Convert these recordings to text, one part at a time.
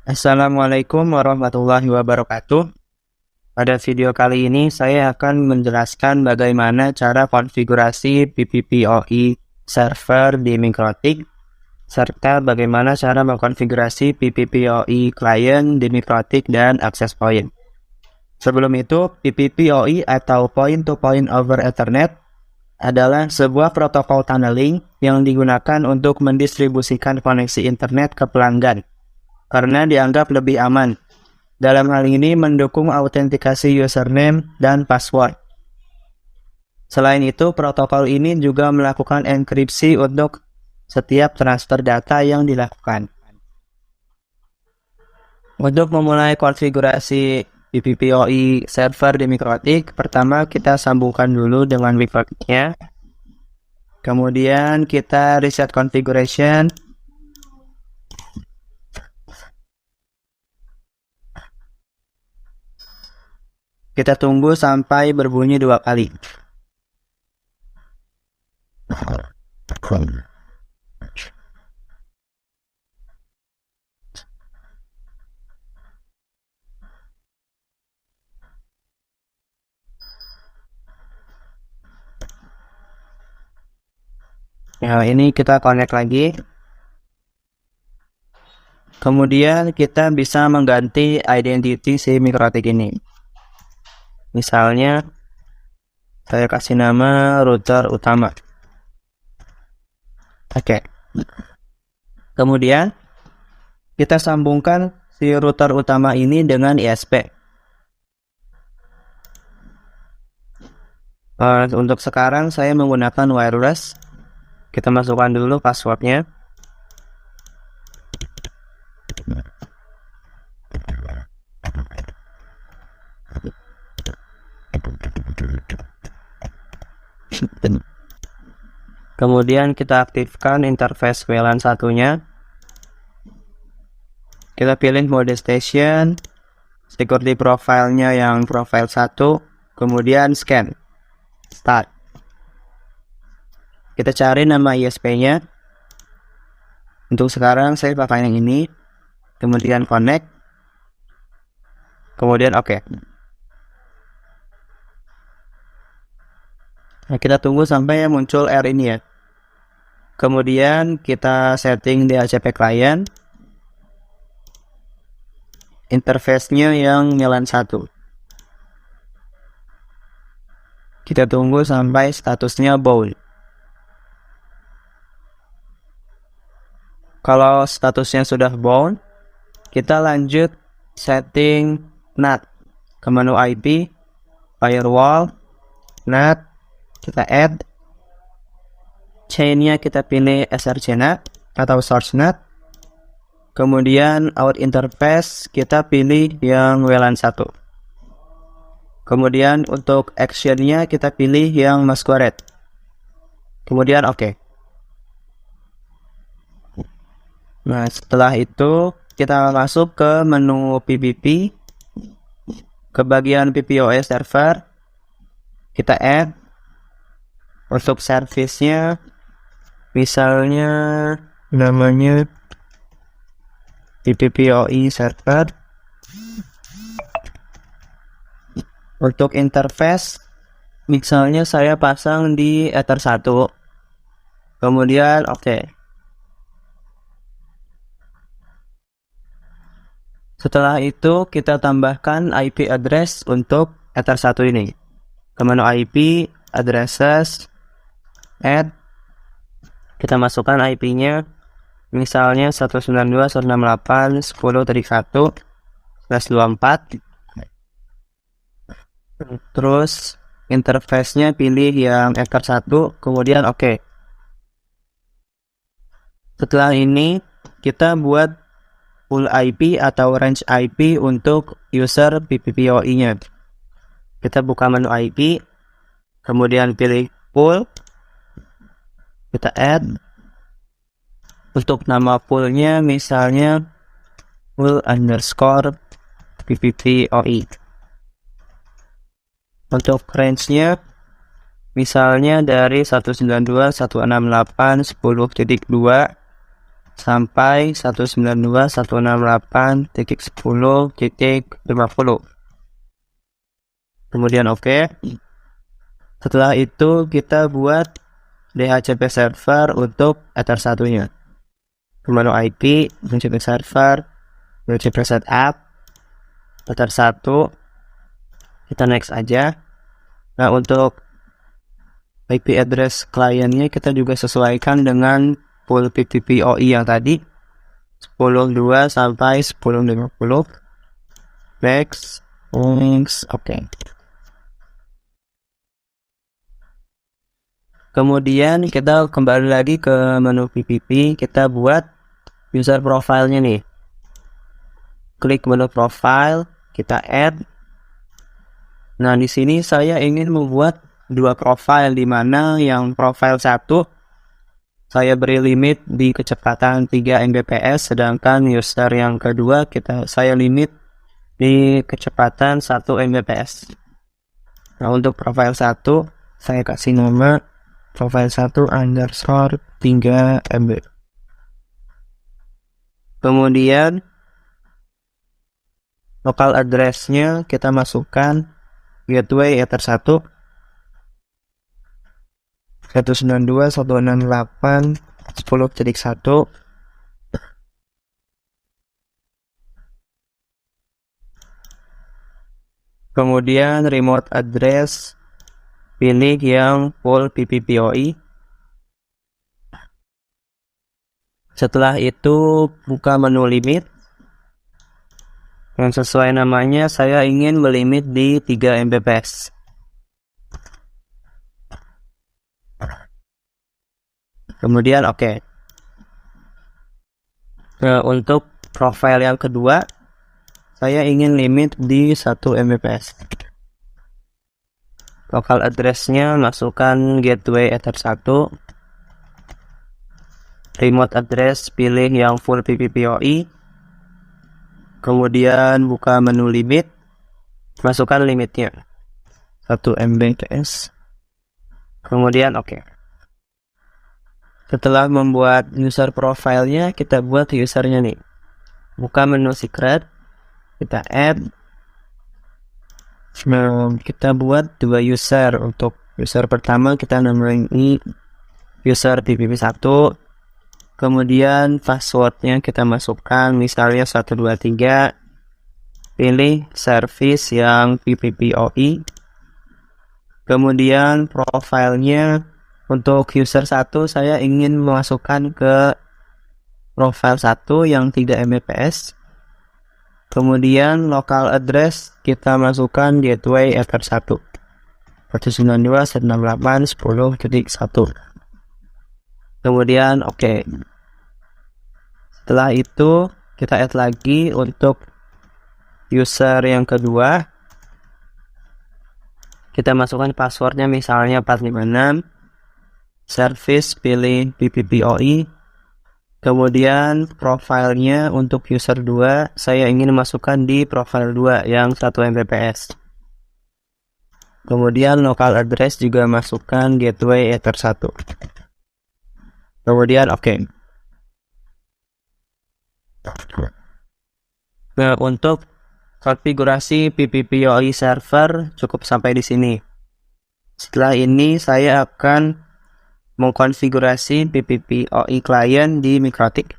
Assalamualaikum warahmatullahi wabarakatuh. Pada video kali ini saya akan menjelaskan bagaimana cara konfigurasi PPPoE server di Mikrotik serta bagaimana cara mengkonfigurasi PPPoE client di Mikrotik dan Access Point. Sebelum itu, PPPoE atau Point to Point over Ethernet adalah sebuah protokol tunneling yang digunakan untuk mendistribusikan koneksi internet ke pelanggan karena dianggap lebih aman. Dalam hal ini mendukung autentikasi username dan password. Selain itu, protokol ini juga melakukan enkripsi untuk setiap transfer data yang dilakukan. Untuk memulai konfigurasi PPPoE server di Mikrotik, pertama kita sambungkan dulu dengan Mikrotiknya. Kemudian kita reset configuration. Kita tunggu sampai berbunyi 2 kali. Ya, ini kita connect lagi. Kemudian kita bisa mengganti identity si Mikrotik ini. Misalnya, saya kasih nama router utama. Oke. Kemudian, kita sambungkan si router utama ini dengan ISP. Untuk sekarang saya menggunakan wireless. Kita masukkan dulu passwordnya. Kemudian kita aktifkan interface WLAN satunya. Kita pilih mode station, security profile-nya yang profile 1, kemudian scan, start. Kita cari nama ISP-nya. Untuk sekarang saya pakai yang ini. Kemudian connect. Kemudian oke. Nah, kita tunggu sampai muncul error ini ya. Kemudian kita setting DHCP client. Interface-nya yang WLAN 1. Kita tunggu sampai statusnya bound. Kalau statusnya sudah bound, kita lanjut setting NAT ke menu IP, firewall, NAT, kita add, chain-nya kita pilih SRC NAT atau source NAT, kemudian out interface kita pilih yang WLAN 1. Kemudian untuk action-nya kita pilih yang masquerade. Kemudian oke. Nah, setelah itu kita masuk ke menu PPP, ke bagian PPoE server, kita add. Untuk service-nya, misalnya namanya PPPoE server. Untuk interface, misalnya saya pasang di Ether 1. Kemudian oke. Setelah itu kita tambahkan IP address untuk Ether 1 ini. Ke menu IP, addresses, add. Kita masukkan IP-nya. Misalnya 192.168.10.1/24. Terus interface-nya pilih yang Ether 1, kemudian oke. Setelah ini kita buat pool IP atau range IP untuk user PPPoE-nya. Kita buka menu IP, kemudian pilih pool, kita add. Untuk nama poolnya misalnya pool_PPPoE. Untuk range-nya misalnya dari 192.168.10.2 sampai 192.168.10.50. Kemudian oke. Setelah itu kita buat DHCP server untuk Ether 1-nya. Menu IP, DHCP server, DHCP setup, Ether 1. Kita next aja. Nah, untuk IP address kliennya kita juga sesuaikan dengan pool PPPoE yang tadi 10.2 sampai 10.50. Next, oke. Kemudian kita kembali lagi ke menu PPP, kita buat user profile-nya nih. Klik menu profile, kita add. Nah, di sini saya ingin membuat dua profile, di mana yang profile 1 saya beri limit di kecepatan 3 Mbps, sedangkan user yang kedua saya limit di kecepatan 1 Mbps. Nah, untuk profile 1 saya kasih nama profile 1 underscore 3 MB. Kemudian local address-nya kita masukkan gateway Ether 1 192.168.10.1. Kemudian remote address pilih yang full PPPoE. Setelah itu buka menu limit. Yang sesuai namanya saya ingin melimit di 3 Mbps. Kemudian oke. Nah, untuk profile yang kedua saya ingin limit di 1 Mbps. Local address-nya masukkan gateway Ether 1. Remote address pilih yang full PPPoE. Kemudian buka menu limit, masukkan limitnya 1 Mbps. Kemudian oke. Setelah membuat user profile-nya, kita buat usernya nih. Buka menu secret, kita add. Kita buat dua user. Untuk user pertama kita namain ini user PPP1. Kemudian passwordnya kita masukkan misalnya 123. Pilih service yang PPPoE. Kemudian profilenya untuk user 1 saya ingin memasukkan ke profile 1 yang 3 Mbps. Kemudian local address kita masukkan gateway Ether 1 192.168.10.1. Kemudian oke. Setelah itu kita add lagi untuk user yang kedua. Kita masukkan passwordnya misalnya 456. Service pilih PPPoE. Kemudian profilenya untuk user 2 saya ingin masukkan di profile 2 yang 1 Mbps. Kemudian local address juga masukkan gateway Ether 1. Kemudian oke. Nah, untuk konfigurasi PPPoE server cukup sampai di sini. Setelah ini saya akan mengkonfigurasi PPPoE client di Mikrotik.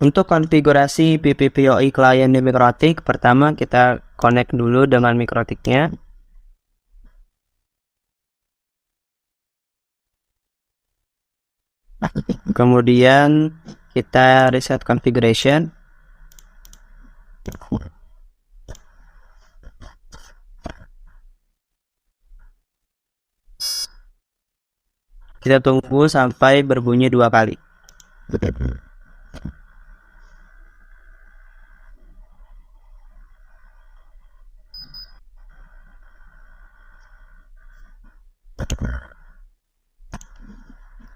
Untuk konfigurasi PPPoE client di Mikrotik, pertama kita connect dulu dengan Mikrotiknya. Kemudian kita reset configuration. Kita tunggu sampai berbunyi 2 kali.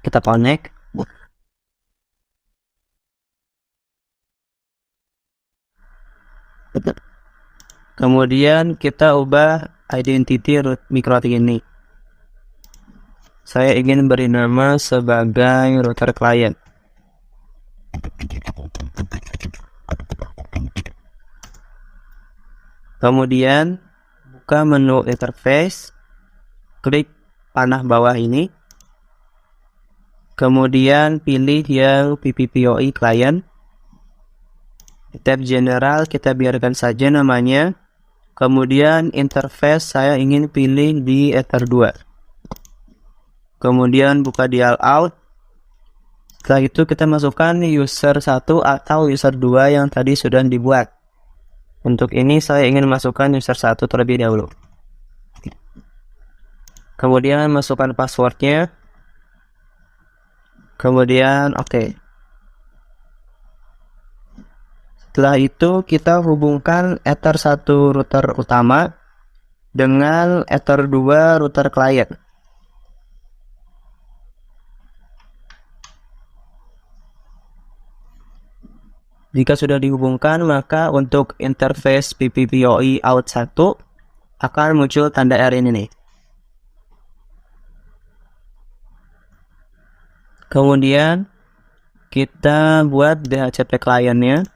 Kita connect. Kemudian kita ubah identity root Mikrotik ini. saya ingin beri nama sebagai router client. Kemudian buka menu interface, klik panah bawah ini, kemudian pilih yang PPPoE client. Di tab general kita biarkan saja namanya. Kemudian interface saya ingin pilih di Ether 2. Kemudian buka dial out. Setelah itu kita masukkan user 1 atau user 2 yang tadi sudah dibuat. Untuk ini saya ingin masukkan user 1 terlebih dahulu. Kemudian masukkan passwordnya. Kemudian oke. Setelah itu kita hubungkan Ether 1 router utama dengan Ether 2 router client. Jika sudah dihubungkan, maka untuk interface PPPoE out 1 akan muncul tanda R ini nih. Kemudian kita buat DHCP client-nya.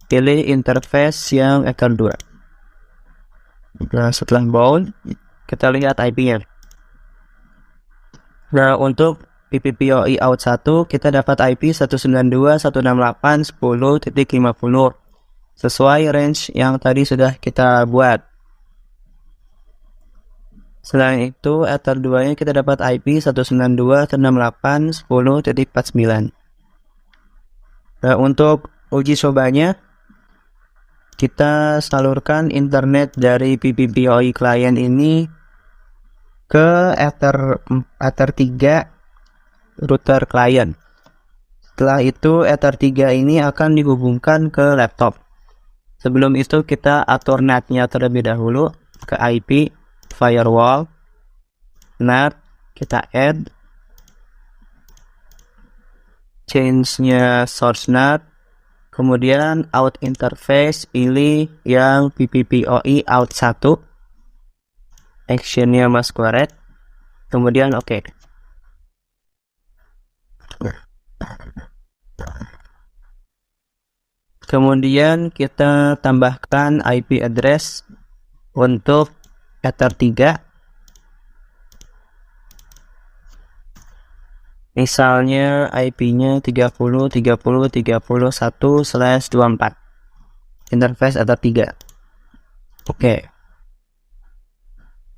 Pilih interface yang Ether 2. Nah, setelah bound, kita lihat IP-nya. Nah, untuk PPPoE out 1 kita dapat IP 192.168.10.50 sesuai range yang tadi sudah kita buat. Selain itu, Ether 2 nya kita dapat IP 192.168.10.49. Nah, untuk uji cobanya, kita salurkan internet dari PPPoE client ini ke Ether 3 router client. Setelah itu Ether 3 ini akan dihubungkan ke laptop. Sebelum itu kita atur NAT-nya terlebih dahulu ke IP firewall. NAT kita add, change-nya source NAT. Kemudian out interface pilih yang PPPoE out 1. Action-nya masquerade. Kemudian oke. Kemudian kita tambahkan IP address untuk Ether 3. Misalnya IP-nya 30.30.31/24. Interface Ether 3. Oke.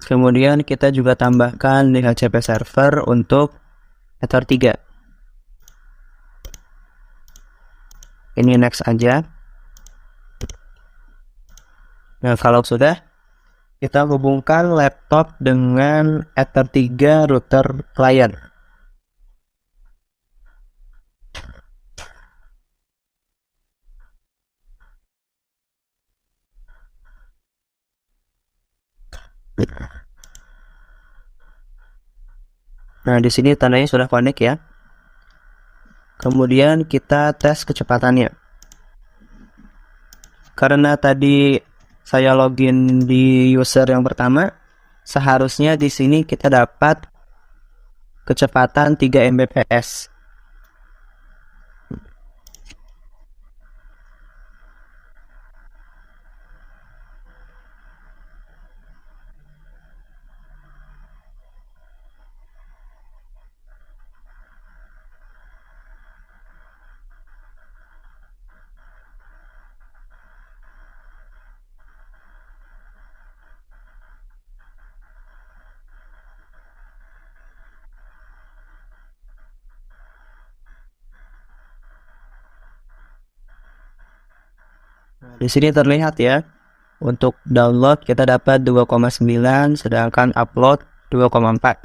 Kemudian kita juga tambahkan DHCP server untuk Ether 3. Ini next aja. Nah, kalau sudah, kita hubungkan laptop dengan Ether 3 router client. Nah, di sini tandanya sudah connect ya. Kemudian kita tes kecepatannya. Karena tadi saya login di user yang pertama, seharusnya di sini kita dapat kecepatan 3 Mbps. Di sini terlihat ya, untuk download kita dapat 2,9, sedangkan upload 2,4.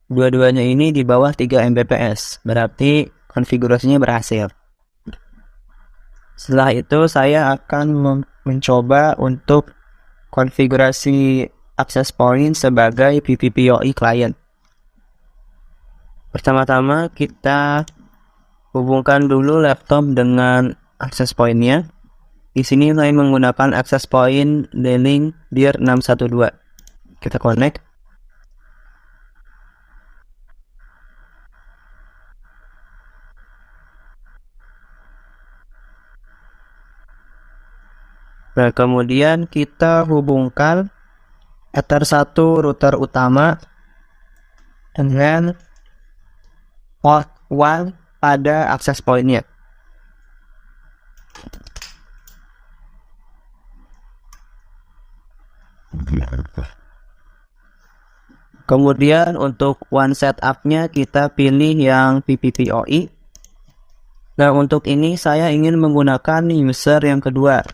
Dua-duanya ini di bawah 3 Mbps, berarti konfigurasinya berhasil. Setelah itu saya akan mencoba untuk konfigurasi access point sebagai PPPoE client. Pertama-tama kita hubungkan dulu laptop dengan access point-nya. Di sini saya menggunakan access point D-Link DIR 612. Kita connect. Nah, kemudian kita hubungkan Ether 1 router utama dengan port 1 pada access point-nya. Kemudian untuk one setup-nya kita pilih yang PPPoE. Nah, untuk ini saya ingin menggunakan user yang kedua,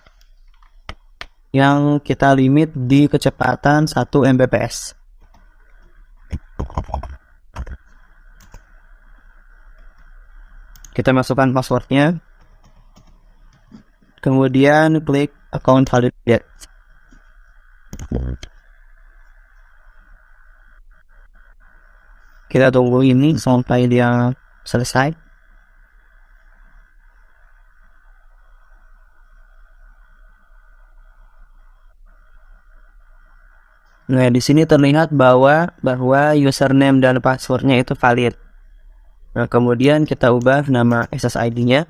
yang kita limit di kecepatan 1 Mbps. Kita masukkan passwordnya, kemudian klik account validate. Kita tunggu ini sampai dia selesai. Nah, di sini terlihat bahwa username dan passwordnya itu valid. Nah, kemudian kita ubah nama SSID-nya.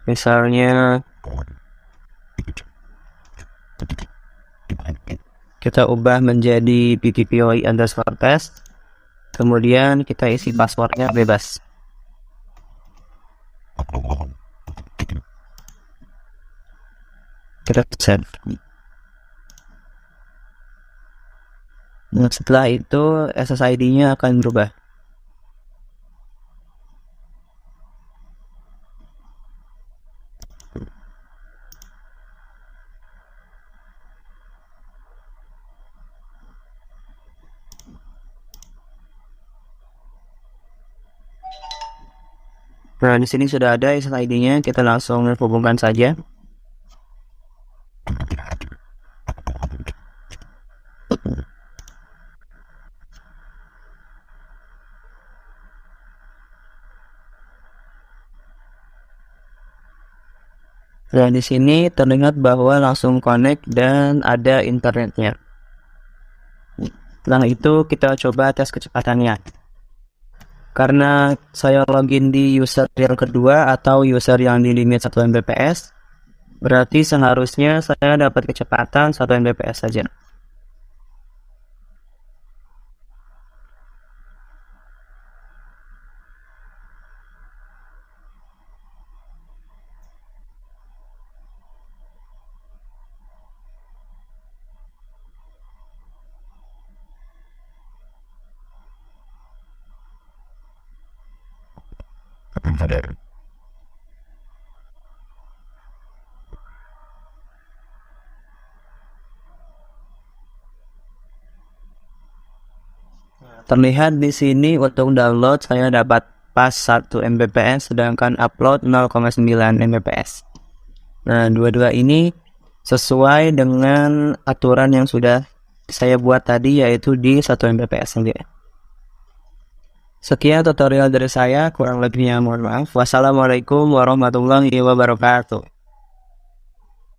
Misalnya kita ubah menjadi PPPoE_test. Kemudian kita isi passwordnya bebas. Kita save. Nah, setelah itu SSID-nya akan berubah. Nah, di sini sudah ada SSID-nya, kita langsung hubungkan saja. Dan di sini terlihat bahwa langsung connect dan ada internetnya. Setelah itu kita coba tes kecepatannya. Karena saya login di user yang kedua atau user yang di limit 1 Mbps, berarti seharusnya saya dapat kecepatan 1 Mbps saja. Terlihat di sini untuk download saya dapat pas 1 Mbps, sedangkan upload 0,9 Mbps. Nah, dua-dua ini sesuai dengan aturan yang sudah saya buat tadi, yaitu di 1 Mbps saja. Sekian tutorial dari saya, kurang lebihnya mohon maaf. Wassalamualaikum warahmatullahi wabarakatuh.